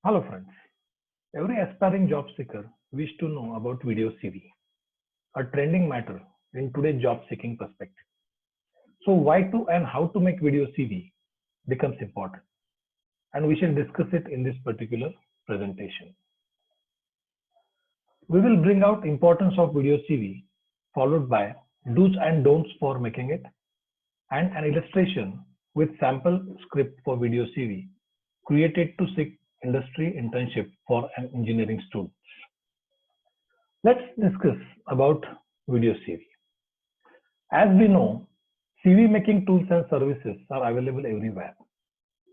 Hello friends. Every aspiring job seeker wishes to know about video CV, a trending matter in today's job seeking perspective. So why to and how to make video CV becomes important, and we shall discuss it in this particular presentation. We will bring out importance of video CV followed by do's and don'ts for making it and an illustration with sample script for video CV created to seek industry internship for an engineering student. Let's discuss about video CV. As we know, CV making tools and services are available everywhere.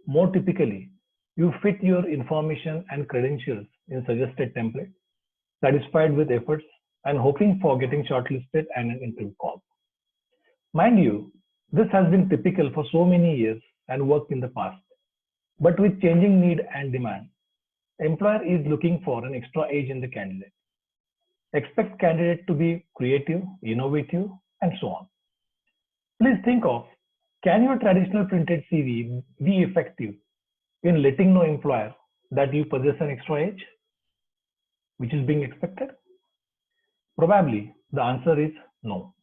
More typically, you fit your information and credentials in suggested template, satisfied with efforts and hoping for getting shortlisted and an interview call. Mind you, this has been typical for so many years and worked in the past. But with changing need and demand, employer is looking for an extra edge in the candidate. Expect candidate to be creative, innovative, and so on. Please think of, can your traditional printed CV be effective in letting know employer that you possess an extra edge, which is being expected? Probably the answer is no.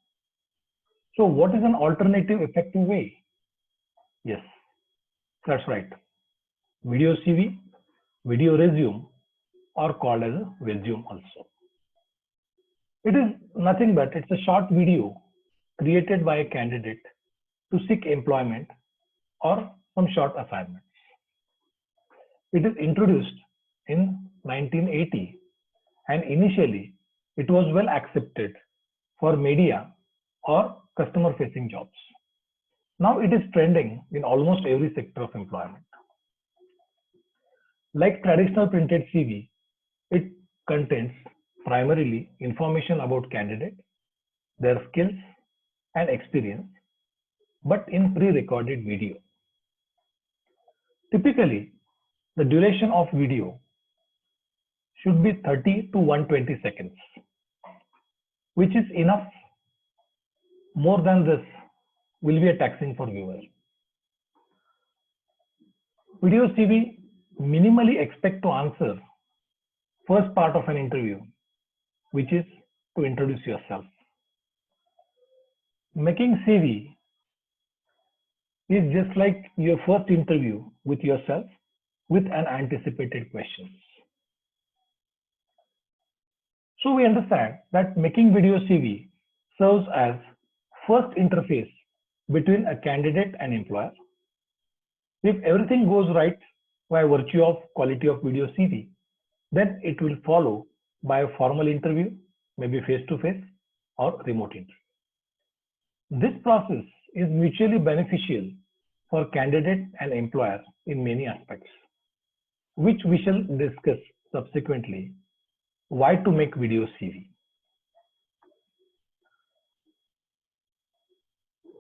So what is an alternative effective way? Yes, that's right. Video CV, video resume, or called as a resume also. It is nothing but it's a short video created by a candidate to seek employment or some short assignments. It is introduced in 1980 and initially it was well accepted for media or customer facing jobs. Now it is trending in almost every sector of employment. Like traditional printed CV, it contains primarily information about candidate, their skills and experience, but in pre-recorded video. Typically, the duration of video should be 30 to 120 seconds, which is enough. More than this will be a taxing for viewer. Video CV minimally expect to answer first part of an interview, which is to introduce yourself. Making CV is just like your first interview with yourself with an anticipated questions. So we understand that making video CV serves as first interface between a candidate and employer. If everything goes right by virtue of quality of video CV, then it will follow by a formal interview, maybe face to face or remote interview. This process is mutually beneficial for candidate and employer in many aspects, which we shall discuss subsequently. Why to make video CV?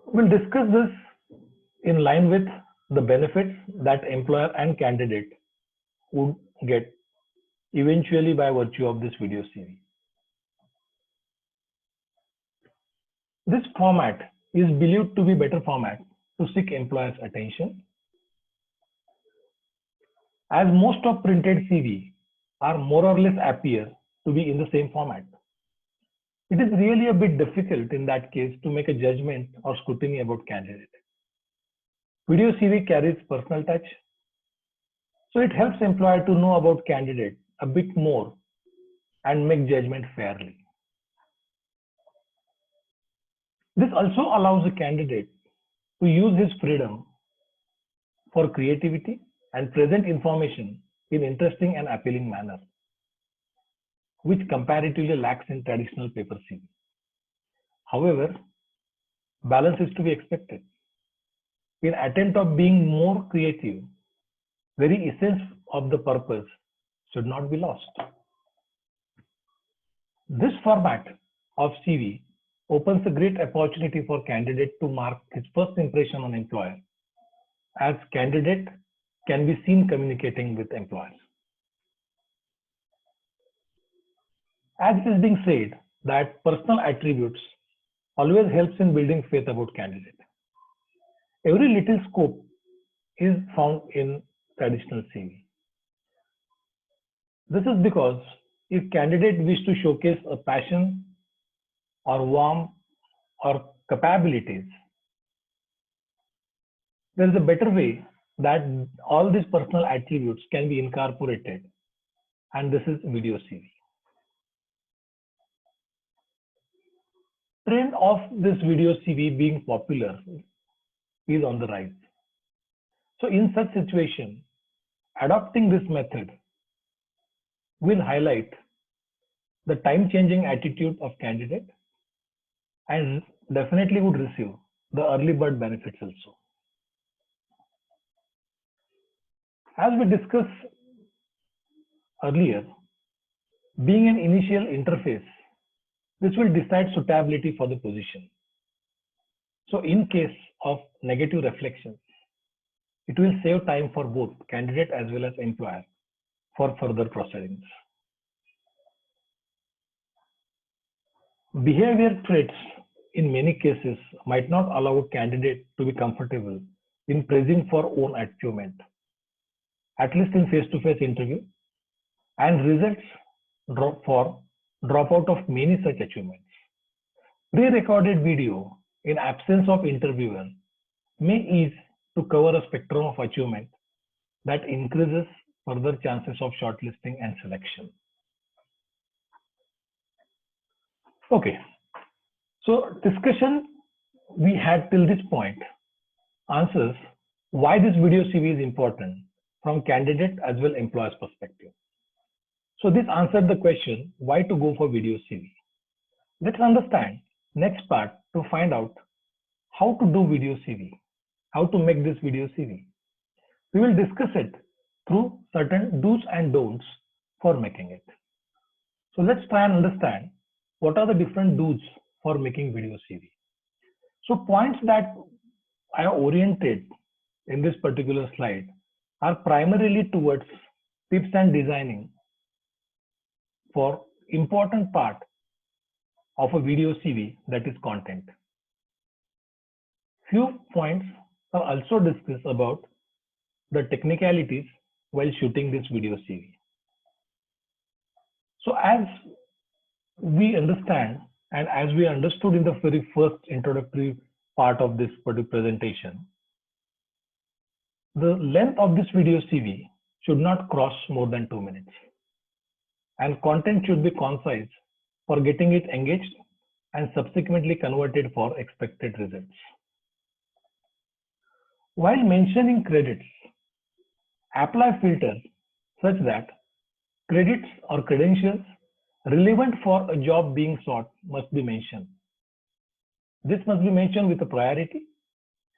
We'll discuss this in line with the benefits that employer and candidate would get eventually by virtue of this video CV. This format is believed to be better format to seek employers' attention, as most of printed CV are more or less appear to be in the same format. It is really a bit difficult in that case to make a judgment or scrutiny about candidate. Video CV carries personal touch, so it helps employer to know about candidate a bit more and make judgment fairly. This also allows the candidate to use his freedom for creativity and present information in interesting and appealing manner, which comparatively lacks in traditional paper CV. However, balance is to be expected. In attempt of being more creative, very essence of the purpose should not be lost. This format of CV opens a great opportunity for candidate to mark his first impression on employer, as candidate can be seen communicating with employers. As it is being said that personal attributes always helps in building faith about candidate. Every little scope is found in traditional CV. This is because if candidate wish to showcase a passion or warmth or capabilities, there is a better way that all these personal attributes can be incorporated, and this is video CV. Trend of this video CV being popular is on the rise. So in such situation, adopting this method will highlight the time-changing attitude of candidate and definitely would receive the early bird benefits also. As we discussed earlier, being an initial interface, this will decide suitability for the position. So in case of negative reflections, it will save time for both candidate as well as employer for further proceedings. Behavior traits in many cases might not allow a candidate to be comfortable in praising for own achievement, at least in face-to-face interview, and results dropout of many such achievements. Pre-recorded video in absence of interviewer may ease to cover a spectrum of achievement that increases further chances of shortlisting and selection. Okay, so discussion we had till this point answers why this video CV is important from candidate as well employer's perspective. So this answered the question why to go for video CV. Let's understand next part to find out how to do video CV, how to make this video CV. We will discuss it through certain do's and don'ts for making it. So let's try and understand what are the different do's for making video CV. So points that I have oriented in this particular slide are primarily towards tips and designing for important part of a video CV, that is content. Few points are also discussed about the technicalities while shooting this video CV. So as we understand and as we understood in the very first introductory part of this particular presentation, the length of this video CV should not cross more than 2 minutes, and content should be concise for getting it engaged and subsequently converted for expected results. While mentioning credits, apply filters such that credits or credentials relevant for a job being sought must be mentioned. This must be mentioned with a priority,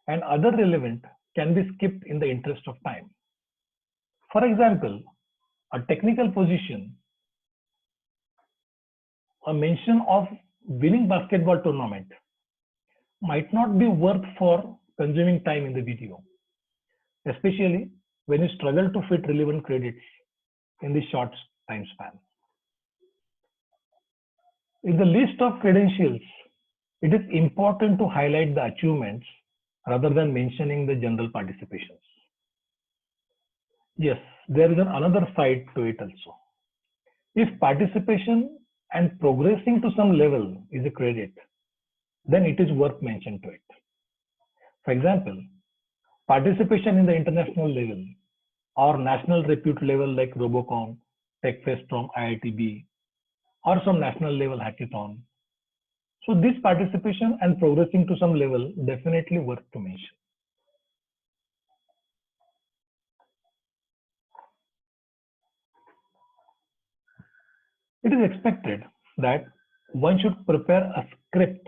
and other relevant can be skipped in the interest of time. For example, a technical position, a mention of winning basketball tournament might not be worth for consuming time in the video, especially when you struggle to fit relevant credits in the short time span. In the list of credentials, it is important to highlight the achievements rather than mentioning the general participations. Yes, there is another side to it also. If participation and progressing to some level is a credit, then it is worth mention to it. For example, participation in the international level or national repute level like Robocon, TechFest from IITB, or some national level hackathon. So this participation and progressing to some level definitely worth to mention. It is expected that one should prepare a script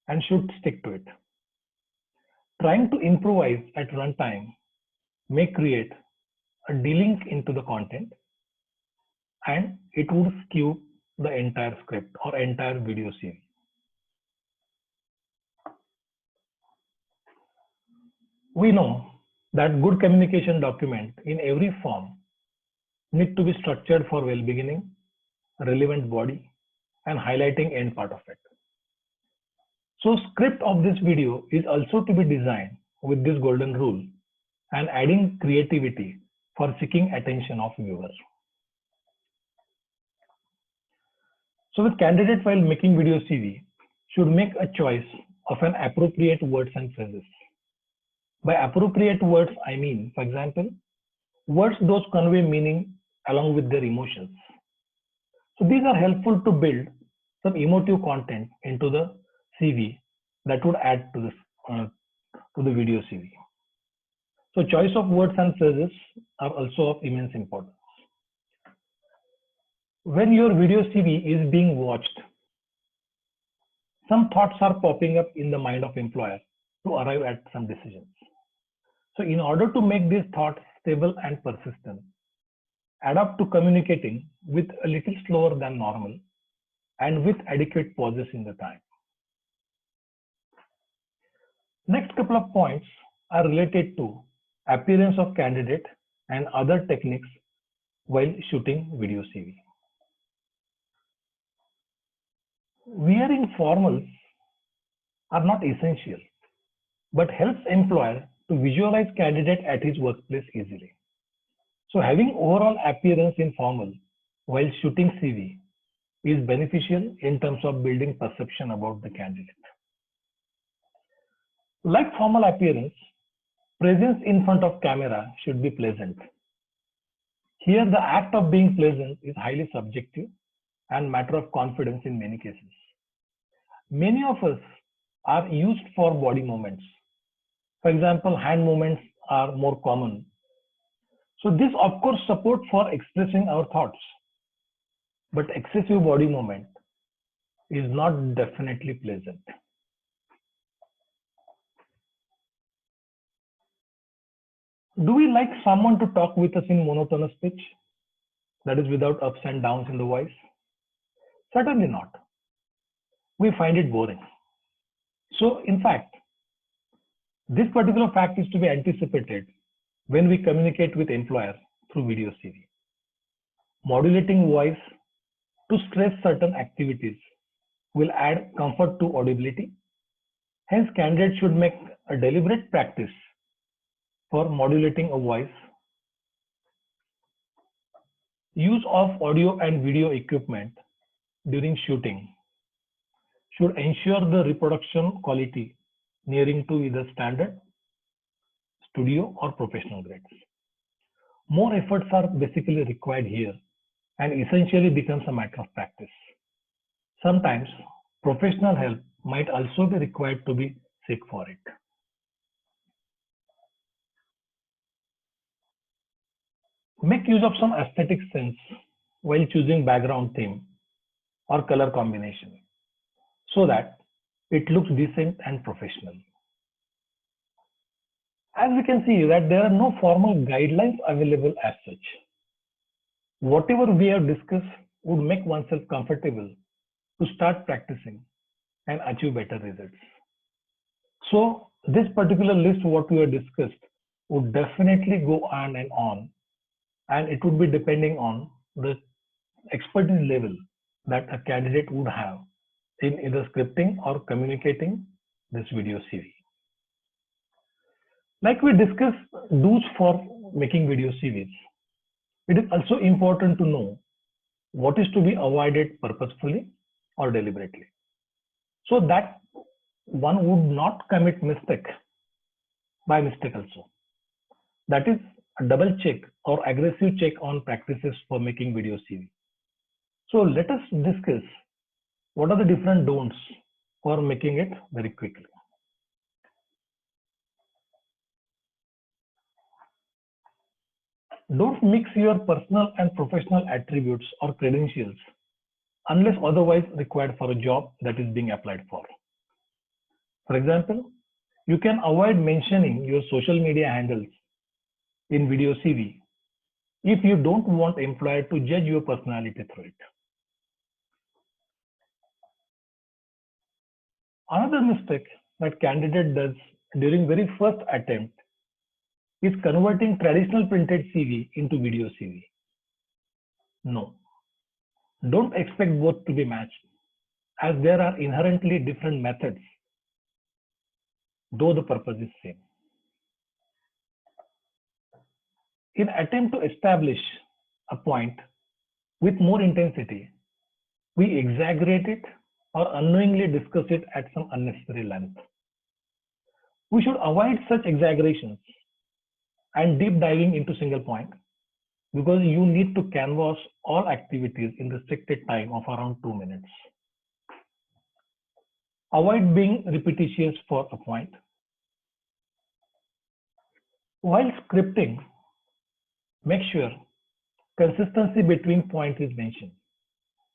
and should stick to it. Trying to improvise at runtime may create a delink into the content, and it would skew the entire script or entire video CV. We know that good communication document in every form need to be structured for well beginning, relevant body, and highlighting end part of it. So script of this video is also to be designed with this golden rule and adding creativity for seeking attention of viewers. So with candidate while making video CV, should make a choice of an appropriate words and phrases. By appropriate words, I mean, for example, words those convey meaning along with their emotions. So these are helpful to build some emotive content into the CV that would add to this to the video CV. So choice of words and phrases are also of immense importance. When your video CV is being watched, some thoughts are popping up in the mind of employer to arrive at some decisions. So in order to make these thoughts stable and persistent, adapt to communicating with a little slower than normal and with adequate pauses in the time. Next couple of points are related to appearance of candidate and other techniques while shooting video CV. Wearing formals are not essential, but helps employer to visualize candidate at his workplace easily. So having overall appearance in formal while shooting CV is beneficial in terms of building perception about the candidate. Like formal appearance, presence in front of camera should be pleasant. Here, the act of being pleasant is highly subjective and matter of confidence in many cases. Many of us are used for body movements. For example, hand movements are more common. So this of course support for expressing our thoughts, but excessive body movement is not definitely pleasant. Do we like someone to talk with us in monotonous pitch? That is without ups and downs in the voice? Certainly not. We find it boring. So in fact, this particular fact is to be anticipated when we communicate with employer through video CV. Modulating voice to stress certain activities will add comfort to audibility. Hence, candidates should make a deliberate practice for modulating a voice. Use of audio and video equipment during shooting should ensure the reproduction quality nearing to either standard, studio, or professional grades. More efforts are basically required here and essentially becomes a matter of practice. Sometimes professional help might also be required to be seek for it. Make use of some aesthetic sense while choosing background theme or color combination so that it looks decent and professional. As we can see that there are no formal guidelines available as such. Whatever we have discussed would make oneself comfortable to start practicing and achieve better results. So this particular list what we have discussed would definitely go on, and it would be depending on the expertise level that a candidate would have in either scripting or communicating this video CV. Like we discussed do's for making video CVs, it is also important to know what is to be avoided purposefully or deliberately, so that one would not commit mistake by mistake also. That is a double check or aggressive check on practices for making video CV. So let us discuss what are the different don'ts for making it very quickly. Don't mix your personal and professional attributes or credentials unless otherwise required for a job that is being applied for. For example, you can avoid mentioning your social media handles in video CV if you don't want employer to judge your personality through it. Another mistake that candidate does during very first attempt is converting traditional printed CV into video CV. No, don't expect both to be matched, as there are inherently different methods, though the purpose is same. In attempt to establish a point with more intensity, we exaggerate it or unknowingly discuss it at some unnecessary length. We should avoid such exaggerations and deep diving into single point because you need to canvas all activities in restricted time of around 2 minutes. Avoid being repetitious for a point. While scripting, make sure consistency between points is mentioned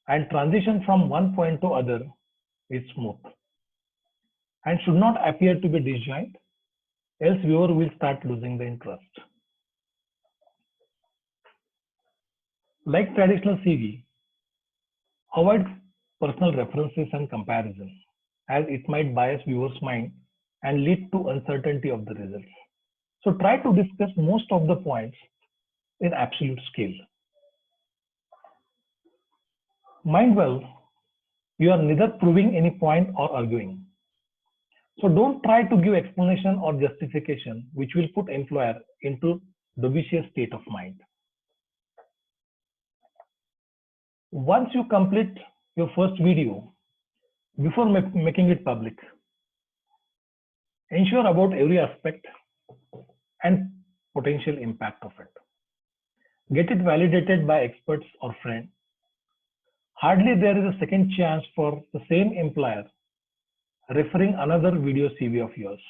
and transition from one point to other is smooth and should not appear to be disjoint, else viewer will start losing the interest. Like traditional CV, avoid personal references and comparisons as it might bias viewers' mind and lead to uncertainty of the results. So try to discuss most of the points in absolute scale. Mind well, you are neither proving any point or arguing. So don't try to give explanation or justification which will put employer into dubious state of mind. Once you complete your first video, before making it public, ensure about every aspect and potential impact of it. Get it validated by experts or friends. Hardly there is a second chance for the same employer referring another video CV of yours.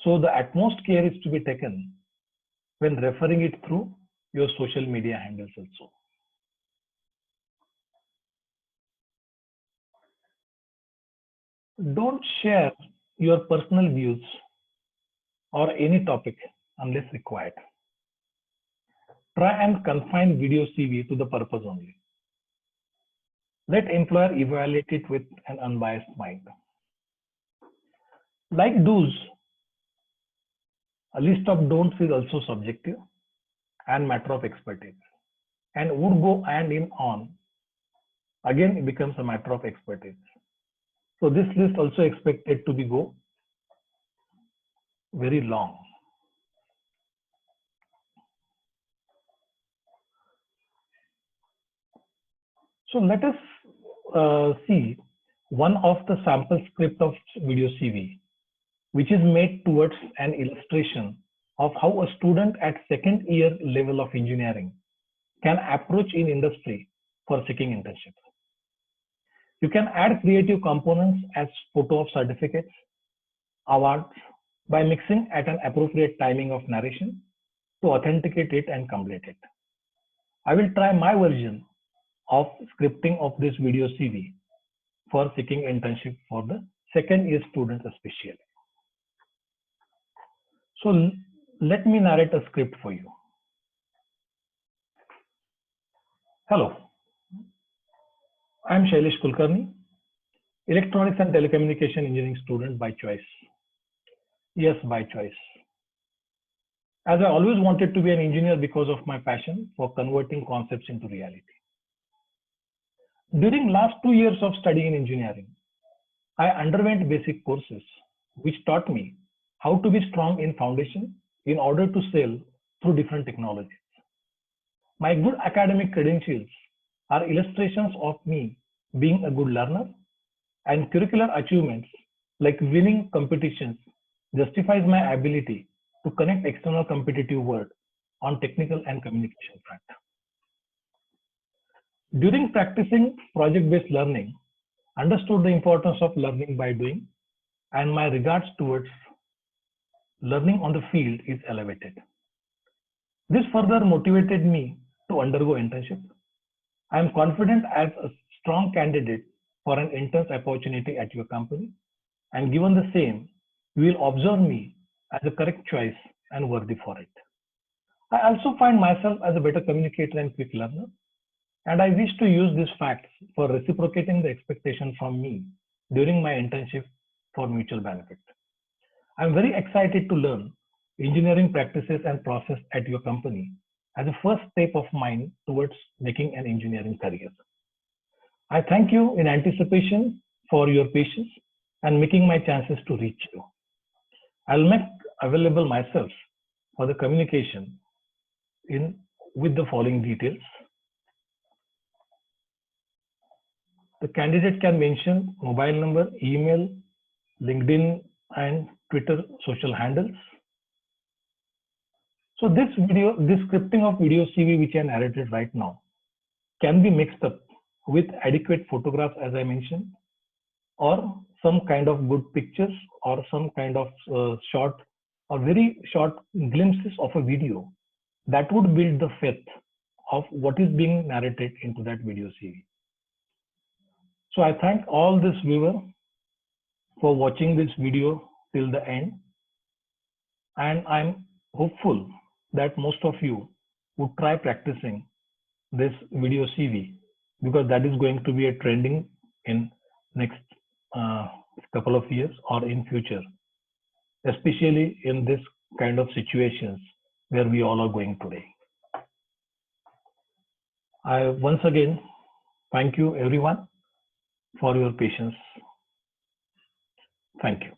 So the utmost care is to be taken when referring it through your social media handles also. Don't share your personal views or any topic unless required. Try and confine video CV to the purpose only. Let employer evaluate it with an unbiased mind. Like do's, a list of don'ts is also subjective and matter of expertise and would go and in on. Again, it becomes a matter of expertise. So this list also expected to be go very long. So let us see one of the sample script of video CV, which is made towards an illustration of how a student at second year level of engineering can approach in industry for seeking internships. You can add creative components as photo of certificates, awards by mixing at an appropriate timing of narration to authenticate it and complete it. I will try my version of scripting of this video CV for seeking internship for the second year students especially. So let me narrate a script for you. Hello, I am Shailesh Kulkarni, Electronics and Telecommunication Engineering student by choice. Yes, by choice. As I always wanted to be an engineer because of my passion for converting concepts into reality. During last 2 years of studying in engineering, I underwent basic courses which taught me how to be strong in foundation in order to sail through different technologies. My good academic credentials are illustrations of me being a good learner, and curricular achievements like winning competitions justifies my ability to connect external competitive world on technical and communication front. During practicing project-based learning, understood the importance of learning by doing, and my regards towards learning on the field is elevated. This further motivated me to undergo internship. I am confident as a strong candidate for an intern's opportunity at your company, and given the same, you will observe me as a correct choice and worthy for it. I also find myself as a better communicator and quick learner, and I wish to use these facts for reciprocating the expectation from me during my internship for mutual benefit. I am very excited to learn engineering practices and process at your company as a first step of mine towards making an engineering career. I thank you in anticipation for your patience and making my chances to reach you. I'll make available myself for the communication with the following details. The candidate can mention mobile number, email, LinkedIn, and Twitter social handles. So this scripting of video CV, which I narrated right now, can be mixed up with adequate photographs, as I mentioned, or some kind of good pictures, or some kind of short or very short glimpses of a video that would build the faith of what is being narrated into that video CV. So I thank all this viewer for watching this video till the end, and I'm hopeful that most of you would try practicing this video CV, because that is going to be a trending in next couple of years or in future, especially in this kind of situations where we all are going today. I once again thank you everyone for your patience. Thank you.